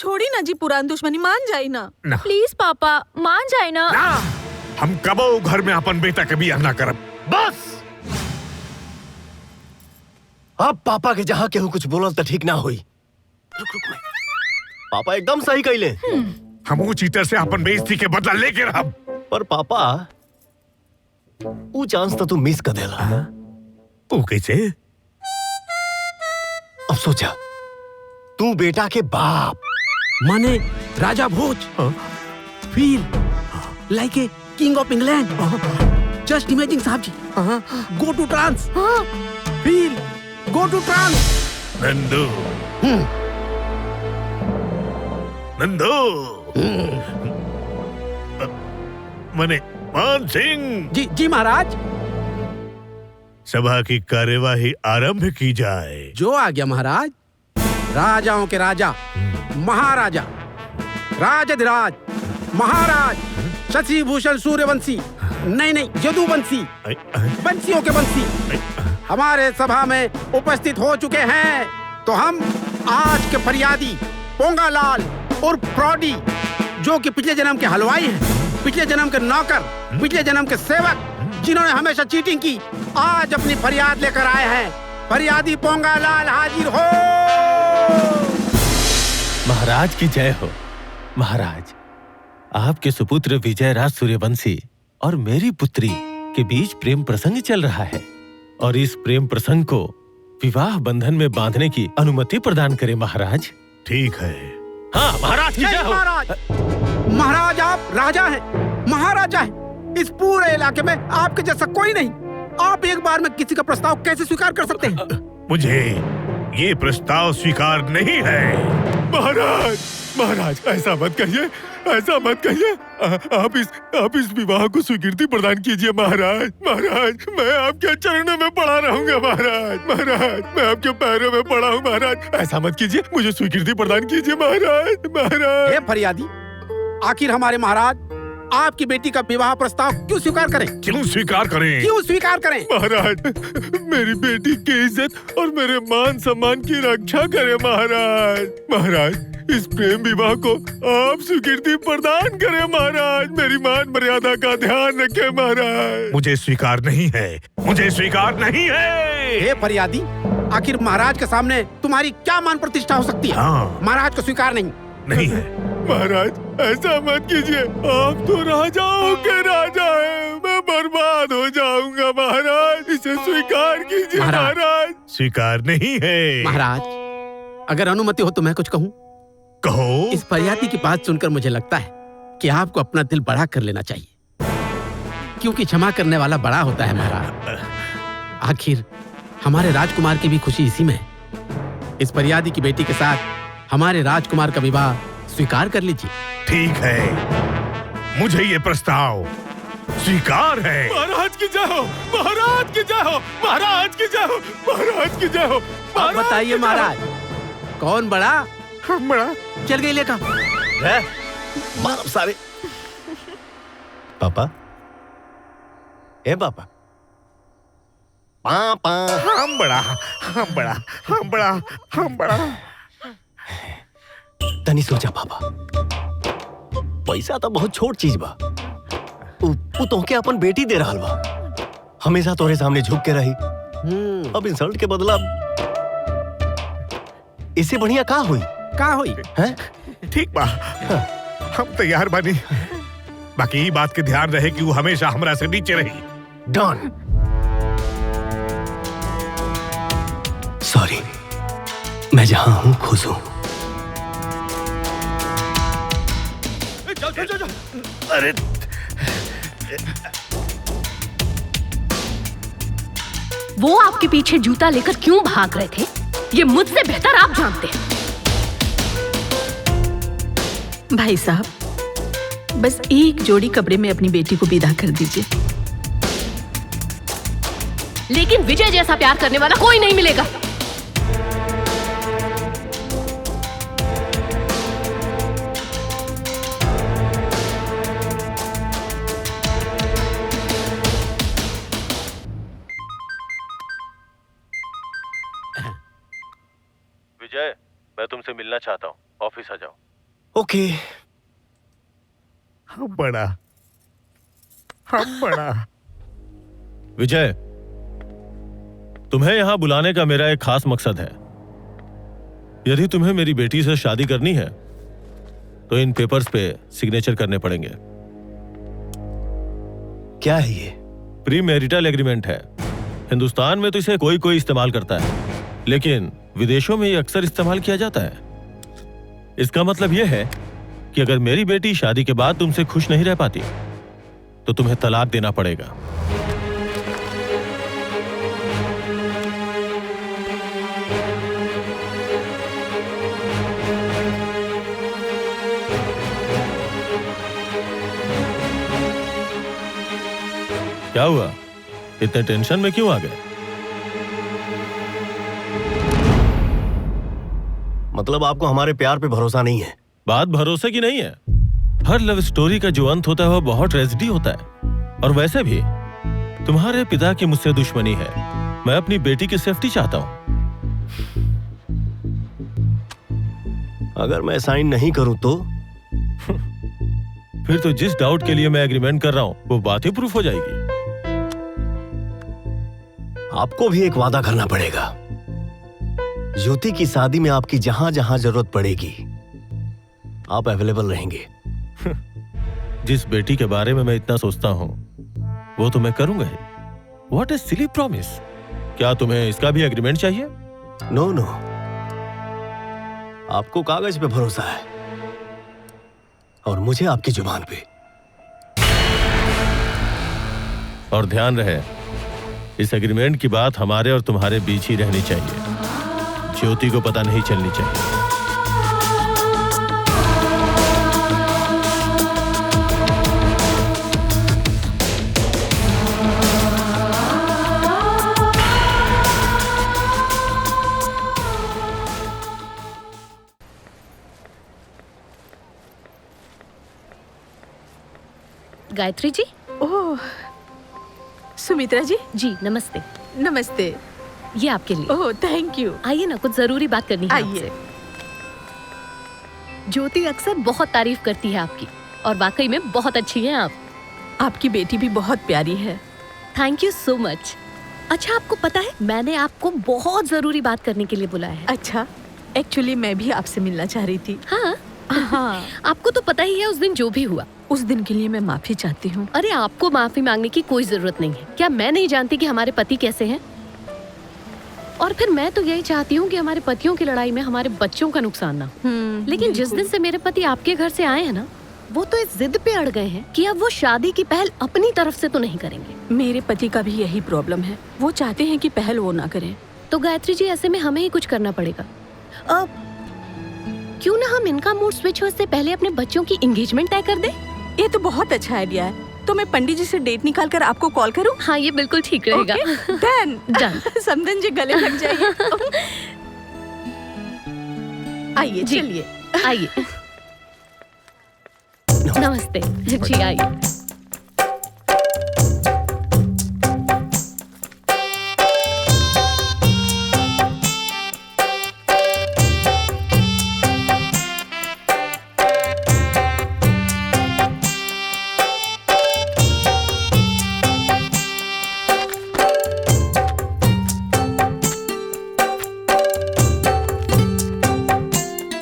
छोड़ी ना जी पुरानी दुश्मनी, मान जाई ना। प्लीज पापा मान जाए ना। हम कबो घर में अपन बेटा के बियाह ना करब। बस अब पापा के जहाँ केहू कुछ बोलल तो ठीक ना हुई। रुक पापा एकदम सही कहले। हम चीटर से अपन बेइज्जती के बदला लेके रहब। पर पापा वो चांस तो तू मिस कर देला। वो कैसे? अब सोचा तू बेटा के बाप माने Raja Bhoj, feel like a king of England. Just imagine साहब जी, go to trance, feel go to trance. Nandu, Nandu, मने मान सिंह जी महाराज। सभा की कार्यवाही आरंभ की जाए। जो आ गया महाराज। राजाओं के राजा, महाराजा, राजाधिराज, महाराज शशि भूषण सूर्यवंशी, नहीं यदुवंशी, वंशियों के वंशी हमारे सभा में उपस्थित हो चुके हैं। तो हम आज के फरियादी पोंगालाल और फ्रॉडी, जो कि पिछले जन्म के हलवाई हैं, पिछले जन्म के नौकर, पिछले जन्म के सेवक, जिन्होंने हमेशा चीटिंग की, आज अपनी फरियाद लेकर आए हैं। फरियादी पोंगालाल हाजिर हो। महाराज की जय हो। महाराज, आपके सुपुत्र विजय राज सूर्यवंशी और मेरी पुत्री के बीच प्रेम प्रसंग चल रहा है और इस प्रेम प्रसंग को विवाह बंधन में बांधने की अनुमति प्रदान करें महाराज। ठीक है। हाँ महाराज की जय हो। महाराज आप राजा हैं, महाराजा हैं। इस पूरे इलाके में आपके जैसा कोई नहीं। आप एक बार में किसी का प्रस्ताव कैसे स्वीकार कर सकते हैं? मुझे ये प्रस्ताव स्वीकार नहीं है। महाराज, महाराज ऐसा मत कहिए, ऐसा मत कहिए। आप इस विवाह को स्वीकृति प्रदान कीजिए महाराज। महाराज, मैं आपके चरणों में पड़ा रहूंगा महाराज। महाराज, मैं आपके पैरों में पड़ा हूँ महाराज। ऐसा मत कीजिए, मुझे स्वीकृति प्रदान कीजिए महाराज। महाराज, हे फरियादी, आखिर हमारे महाराज आपकी बेटी का विवाह प्रस्ताव क्यों स्वीकार करें? क्यों स्वीकार करें? क्यों स्वीकार करें? महाराज, मेरी बेटी की इज्जत और मेरे मान सम्मान की रक्षा करें महाराज। महाराज, इस प्रेम विवाह को आप स्वीकृति प्रदान करें महाराज। मेरी मान मर्यादा का ध्यान रखें महाराज। मुझे स्वीकार नहीं है, मुझे स्वीकार नहीं है। हे फरियादी, आखिर महाराज के सामने तुम्हारी क्या मान प्रतिष्ठा हो सकती है? हाँ। महाराज को स्वीकार नहीं है। महाराज, ऐसा मत कीजिए। आप तो राजाओं के राजा हैं, मैं बर्बाद हो जाऊंगा महाराज। इसे स्वीकार कीजिए महाराज। स्वीकार नहीं है। महाराज, अगर अनुमति हो तो मैं कुछ कहूँ? कहो। इस फरियादी की बात सुनकर मुझे लगता है कि आपको अपना दिल बड़ा कर लेना चाहिए, क्योंकि क्षमा करने वाला बड़ा होता है महाराज। आखिर हमारे राजकुमार की भी खुशी इसी में है। इस फरियादी की बेटी के साथ हमारे राजकुमार का विवाह स्वीकार कर लीजिए। ठीक है, मुझे ये प्रस्ताव स्वीकार है। महाराज की जय हो, महाराज की जय हो, महाराज की जय हो, महाराज की जय हो। अब बताइए महाराज, कौन बड़ा? हम बड़ा। चल गई लेका मार सारे। पापा, ए पापा, पापा, हम बड़ा, हम बड़ा, हम बड़ा, हम बड़ा। तनी सोचा पापा, पैसा तो बहुत छोट चीज बा। उ तोहके अपन बेटी दे रहल बा, हमेशा तोरे सामने झुक के रही। अब इंसल्ट के बदला इससे बढ़िया का हुई? हैं? ठीक बा, हम तैयार बानी। बाकी ये बात के ध्यान रहे कि वो हमेशा हमरा से नीचे रही। डन। सॉरी, मैं जहां हूं खुश हूं। अरे वो आपके पीछे जूता लेकर क्यों भाग रहे थे, ये मुझसे बेहतर आप जानते हैं। भाई साहब, बस एक जोड़ी कपड़े में अपनी बेटी को विदा कर दीजिए। लेकिन विजय जैसा प्यार करने वाला कोई नहीं मिलेगा। विजय, मैं तुमसे मिलना चाहता हूँ, ऑफिस आ जाओ। ओके। हम बड़ा विजय, तुम्हें यहां बुलाने का मेरा एक खास मकसद है। यदि तुम्हें मेरी बेटी से शादी करनी है तो इन पेपर्स पे सिग्नेचर करने पड़ेंगे। क्या है ये? प्री मैरिटल एग्रीमेंट है। हिंदुस्तान में तो इसे कोई कोई इस्तेमाल करता है, लेकिन विदेशों में ये अक्सर इस्तेमाल किया जाता है। इसका मतलब यह है कि अगर मेरी बेटी शादी के बाद तुमसे खुश नहीं रह पाती तो तुम्हें तलाक देना पड़ेगा। क्या हुआ? इतने टेंशन में क्यों आ गए? मतलब आपको हमारे प्यार पे भरोसा नहीं है? बात भरोसे की नहीं है। हर लव स्टोरी का जो अंत होता है वो बहुत ट्रेजेडी होता है। और वैसे भी तुम्हारे पिता की मुझसे दुश्मनी है। मैं अपनी बेटी की सेफ्टी चाहता हूं। अगर मैं साइन नहीं करूं तो? फिर तो जिस डाउट के लिए मैं एग्रीमेंट कर रहा हूं वो बात ही प्रूफ हो जाएगी। आपको भी एक वादा करना पड़ेगा। ज्योति की शादी में आपकी जहां जहां जरूरत पड़ेगी आप अवेलेबल रहेंगे। जिस बेटी के बारे में मैं इतना सोचता हूं वो तो मैं करूंगा ही। What A silly promise. क्या तुम्हें इसका भी एग्रीमेंट चाहिए? नो नो, आपको कागज पे भरोसा है और मुझे आपकी जुबान पे। और ध्यान रहे, इस एग्रीमेंट की बात हमारे और तुम्हारे बीच ही रहनी चाहिए। ज्योति को पता नहीं चलनी चाहिए। गायत्री जी। ओह, सुमित्रा जी। जी नमस्ते। नमस्ते। ये आपके लिए। ओह, थैंक यू। आइए ना, कुछ जरूरी बात करनी है आइए। आपसे। ज्योति अक्सर बहुत तारीफ करती है आपकी और वाकई में बहुत अच्छी हैं आप। आपकी बेटी भी बहुत प्यारी है। Thank you so much. अच्छा, आपको पता है मैंने आपको बहुत जरूरी बात करने के लिए बुलाया है। अच्छा, एक्चुअली मैं भी आपसे मिलना चाह रही थी। हाँ हाँ। आपको तो पता ही है उस दिन जो भी हुआ। उस दिन के लिए मैं माफी चाहती हूँ। अरे आपको माफी मांगने की कोई जरूरत नहीं है। क्या मैं नहीं जानती कि हमारे पति कैसे हैं? और फिर मैं तो यही चाहती हूँ कि हमारे पतियों की लड़ाई में हमारे बच्चों का नुकसान ना हो। लेकिन जिस दिन से मेरे पति आपके घर से आए हैं ना, वो तो इस जिद पे अड़ गए हैं कि अब वो शादी की पहल अपनी तरफ से तो नहीं करेंगे। मेरे पति का भी यही प्रॉब्लम है। वो चाहते हैं कि पहल वो ना करें। तो गायत्री जी, ऐसे में हमें ही कुछ करना पड़ेगा। अब क्यों ना हम इनका मूड स्विच हो से पहले अपने बच्चों की एंगेजमेंट तय कर दें? ये तो बहुत अच्छा आइडिया है। तो मैं पंडित जी से डेट निकाल कर आपको कॉल करूं? हाँ, ये बिल्कुल ठीक रहेगा। डन। डन। समधन जी गले लग जाइए। आइए, जी। चलिए। आइए। नमस्ते जी, आइए।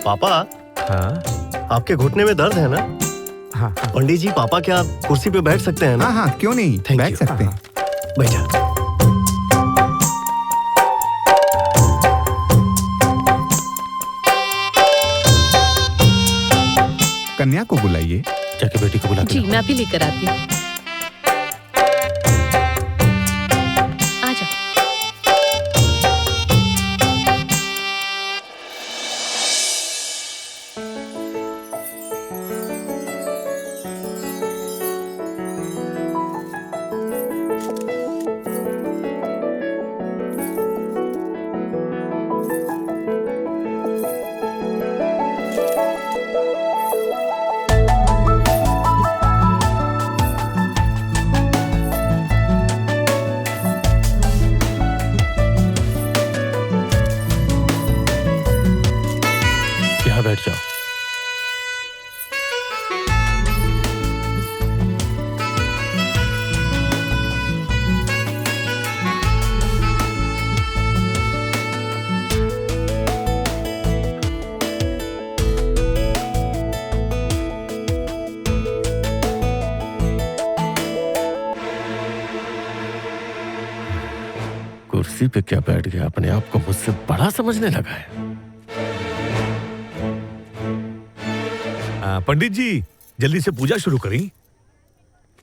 पापा, हाँ आपके घुटने में दर्द है ना? हाँ पंडित जी, पापा क्या कुर्सी पे बैठ सकते हैं ना? हाँ हाँ, क्यों नहीं, Thank बैठ you. सकते हैं। बैठा। कन्या को बुलाइए। जाके बेटी को बुला के जी, लाओ। मैं अभी लेकर आती हूँ। आजा। कुर्सी पे क्या बैठ गया, अपने आप को मुझसे बड़ा समझने लगा है। पंडित जी जल्दी से पूजा शुरू करी।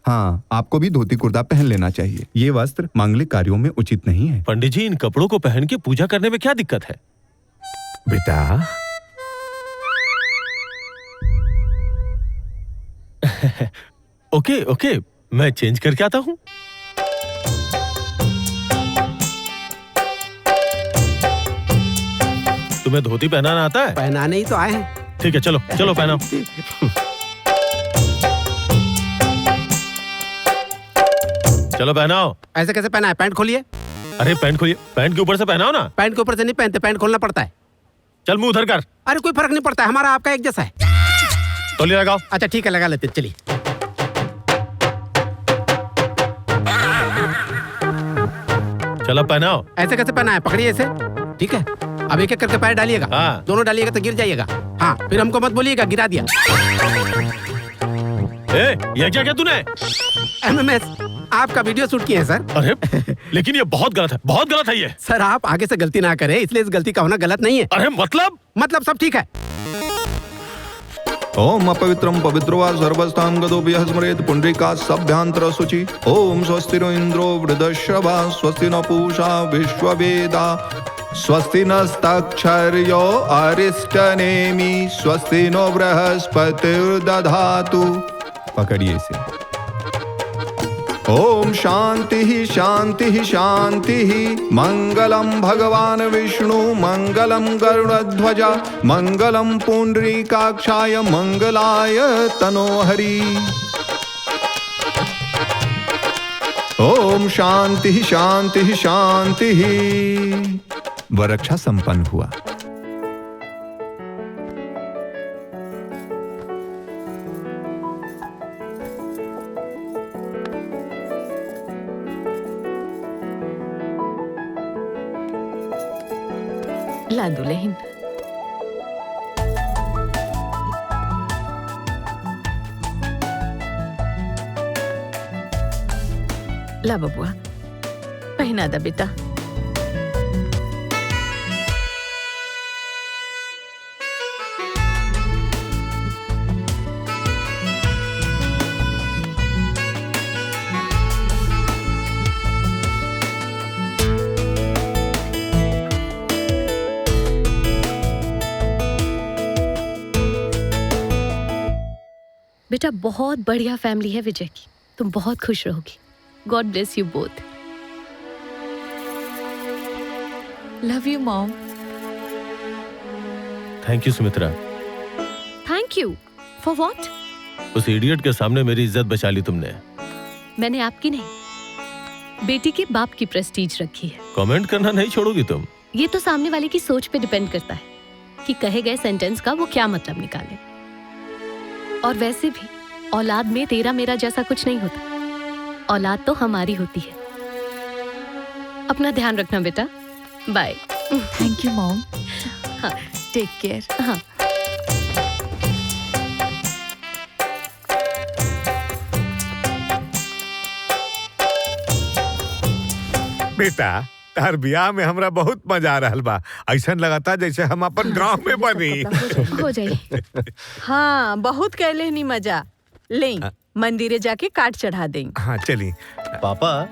हाँ, आपको भी धोती कुर्ता पहन लेना चाहिए। ये वस्त्र मांगलिक कार्यों में उचित नहीं है। पंडित जी, इन कपड़ों को पहन के पूजा करने में क्या दिक्कत है? बेटा ओके ओके, मैं चेंज करके आता हूँ। तुम्हें धोती पहनाना आता है? पहनाने ही तो आए हैं। ठीक है, चलो चलो पहनाओ। चलो पहनाओ। ऐसे कैसे पहना है? पैंट खोलिए। अरे पैंट खोलिए, पैंट के ऊपर से पहनाओ ना। पैंट के ऊपर से नहीं पहनते, पैंट खोलना पड़ता है। चल मुंह उधर कर। अरे कोई फर्क नहीं पड़ता, हमारा आपका एक जैसा है। तौलिया लगाओ। अच्छा ठीक है, लगा लेते, चलिए। चलो पहनाओ। ऐसे कैसे पहना है? पकड़िए ऐसे, ठीक है। अब एक एक करके पैर डालिएगा। हाँ। दोनों डालिएगा तो गिर जाइएगा। हाँ, फिर हमको मत बोलिएगा गिरा दिया। ये क्या तूने? एमएमएस, आपका वीडियो शूट किए हैं सर। अरे लेकिन ये बहुत गलत है, बहुत गलत है ये। सर आप आगे से गलती ना करें, इसलिए इस गलती का होना गलत नहीं है। अरे मतलब सब ठीक है। ओम अपवित्रम पवित्रो सर्वस्थान गदोभ्यः स्मरेत् पुंडरीकात् सभ्यांतर शुचि। ओम स्वस्तिरो इंद्रो वृद्धश्रवा स्वस्ति न पूषा विश्ववेदा स्वस्ति नस्तक्षर्यो अरिष्टनेमि स्वस्ति नो बृहस्पतिर्दधातु। पकड़िए इसे। ओम शांति शांति शांति। मंगलम भगवान विष्णु मंगलम गरुड़ध्वजा मंगलम पुंडरीकाक्षाय मंगलाय तनोहरि। ओम शांति शांति शांति। वरक्षा संपन्न हुआ। ला दुल्हन। ला बबुआ, पहना दा बेटा। बेटा बहुत बढ़िया फैमिली है विजय की, तुम बहुत खुश रहोगी। God bless you both. Love you mom. Thank you Sumitra. Thank you for what? उस इडियट के सामने मेरी इज्जत बचा ली तुमने। मैंने आपकी नहीं, बेटी के बाप की प्रेस्टीज रखी है। कमेंट करना नहीं छोड़ोगी तुम? ये तो सामने वाले की सोच पे डिपेंड करता है कि कहे गए सेंटेंस का वो क्या मतलब निकाले। और वैसे भी औलाद में तेरा मेरा जैसा कुछ नहीं होता, औलाद तो हमारी होती है। अपना ध्यान रखना बेटा। बाय। Thank you mom. हाँ, टेक केयर। हाँ। बेटा तार ब्याह में हमरा बहुत मजा आ रहा बा। ऐसा लगाता जैसे हम अपन गांव में बनी। हो जाए। हाँ, बहुत कहले नहीं मजा। ले मंदिरे जाके काट चढ़ा दें। हाँ चली। पापा,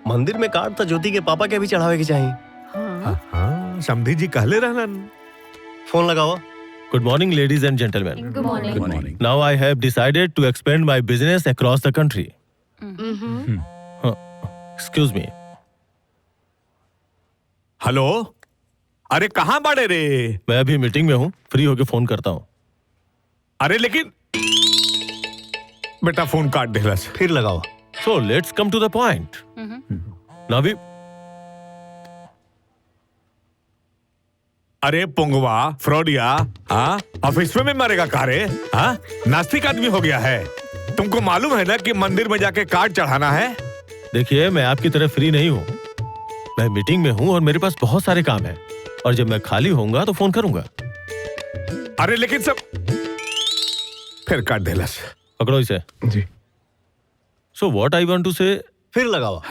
मंदिर में कार्ड तो ज्योति के पापा के भी चढ़ावे के चाहिए। हाँ, समधी जी कहले रहलन। फोन लगाओ। Good morning, ladies and gentlemen. Good morning. Good morning. Now I have decided to expand my business across the country. Excuse me. Hello, अरे कहाँ बड़े रे? मैं अभी मीटिंग में हूँ, फ्री होके फोन करता हूँ। अरे लेकिन बेटा फोन काट देलस। फिर लगाओ। So let's come to the point. Now we अरे पुंगवा फ्रॉडिया, हाँ ऑफिस में मरेगा कारे? हाँ नास्तिक आदमी हो गया है। तुमको मालूम है ना कि मंदिर में जाके कार्ड चढ़ाना है। देखिए, मैं आपकी तरह फ्री नहीं हूँ। मैं मीटिंग में हूँ और मेरे पास बहुत सारे काम हैं। और जब मैं खाली होऊंगा तो फोन करूंगा। अरे लेकिन सब फिर काट देलस। पकड़ो इसे। जी। So what I want to say, फिर लगाओ।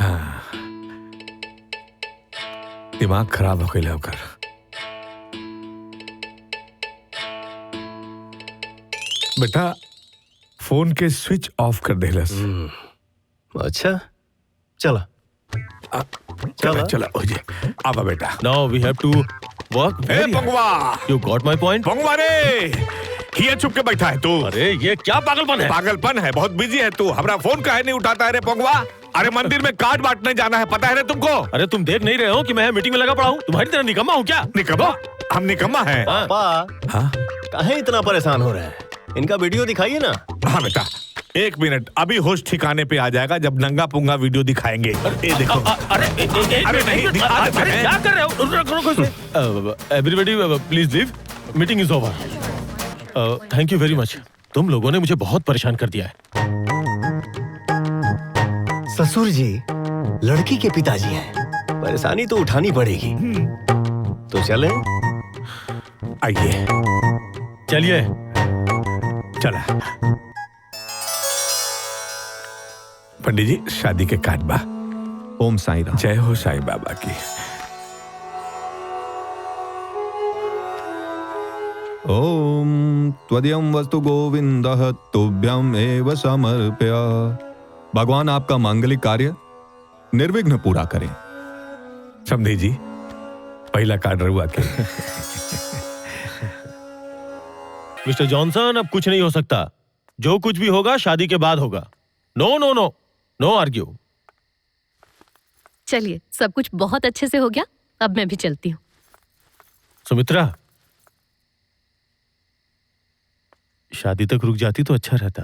दिमाग खराब हो गई होकर। बेटा फोन के स्विच ऑफ कर दे लस। अच्छा चला चला चला हो जे। अब बेटा now we have to work. ए Pangwa, you got my point. Pangwa रे, ये चुप के बैठा है तू। अरे ये क्या पागलपन है? पागलपन है, बहुत बिजी है तू। हमारा फोन काहे नहीं उठाता है रे पंगवा? अरे मंदिर में कार्ड बांटने जाना है, पता है रे तुमको? अरे तुम देख नहीं रहे हो कि मैं मीटिंग में लगा पड़ा हूँ? तुम्हारी तरह निकम्मा हूँ क्या? निकम्मा? हम निकम्मा हैं? पापा हाँ काहे इतना परेशान हो रहे हैं? इनका वीडियो दिखाइए ना। हाँ बेटा, एक मिनट, अभी होश ठिकाने पे आ जाएगा जब नंगा पुंगा वीडियो दिखाएंगे। ये देखो। अरे नहीं दिखा देते हैं। क्या कर रहे हो? Everybody please leave, meeting is over. Thank you very much, तुम लोगों ने मुझे बहुत परेशान कर दिया है। ससुर जी लड़की के पिताजी हैं, परेशानी तो उठानी पड़ेगी। तो चले? आइए चलिए। चला। पंडित जी शादी के कार्ड बा। ओम साईं राम। जय हो साईं बाबा की। ओम त्वदीयं वस्तु गोविंदः तुभ्यं एव समर्प्य। भगवान आपका मांगलिक कार्य निर्विघ्न पूरा करें। समझे जी, पहला कार्ड रुआ के। मिस्टर जॉनसन, अब कुछ नहीं हो सकता। जो कुछ भी होगा शादी के बाद होगा। No no no no argue. चलिए, सब कुछ बहुत अच्छे से हो गया, अब मैं भी चलती हूँ। सुमित्रा, शादी तक रुक जाती तो अच्छा रहता।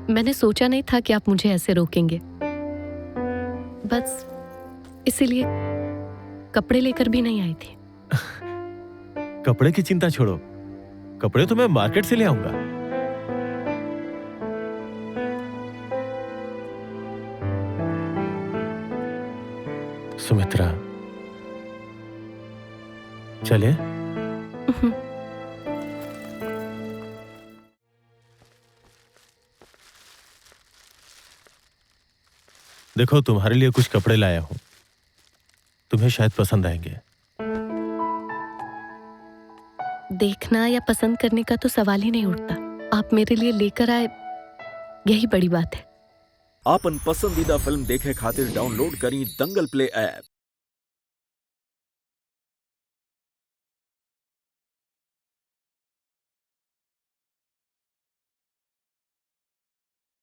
मैंने सोचा नहीं था कि आप मुझे ऐसे रोकेंगे, बस इसीलिए कपड़े लेकर भी नहीं आई थी। कपड़े की चिंता छोड़ो, कपड़े तो मैं मार्केट से ले आऊंगा। सुमित्रा, चले? देखो, तुम्हारे लिए कुछ कपड़े लाया हूं, तुम्हें शायद पसंद आएंगे। देखना या पसंद करने का तो सवाल ही नहीं उठता, आप मेरे लिए लेकर आए, यही बड़ी बात है। आपन पसंदीदा फिल्म देखे खातिर डाउनलोड करी दंगल प्ले ऐप।